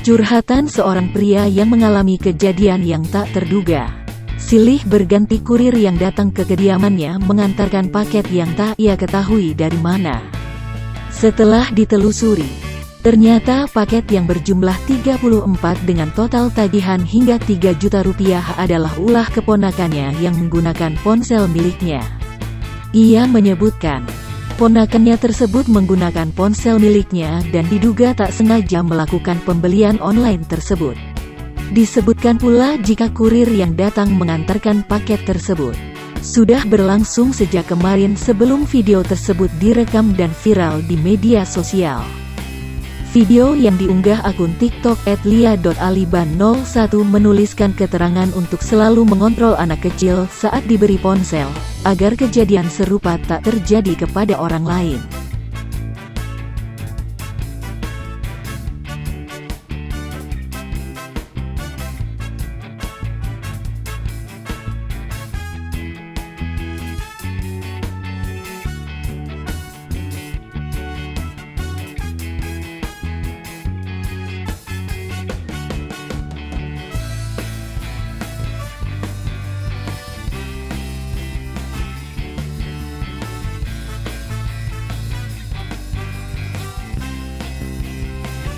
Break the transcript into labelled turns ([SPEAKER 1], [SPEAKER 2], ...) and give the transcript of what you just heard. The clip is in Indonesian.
[SPEAKER 1] Curhatan seorang pria yang mengalami kejadian yang tak terduga. Silih berganti kurir yang datang ke kediamannya mengantarkan paket yang tak ia ketahui dari mana. Setelah ditelusuri, ternyata paket yang berjumlah 34 dengan total tagihan hingga 3 juta rupiah adalah ulah keponakannya yang menggunakan ponsel miliknya. Ia menyebutkan, ponakannya tersebut menggunakan ponsel miliknya dan diduga tak sengaja melakukan pembelian online tersebut. Disebutkan pula jika kurir yang datang mengantarkan paket tersebut sudah berlangsung sejak kemarin sebelum video tersebut direkam dan viral di media sosial. Video yang diunggah akun TikTok @lia.aliban01 menuliskan keterangan untuk selalu mengontrol anak kecil saat diberi ponsel, agar kejadian serupa tak terjadi kepada orang lain.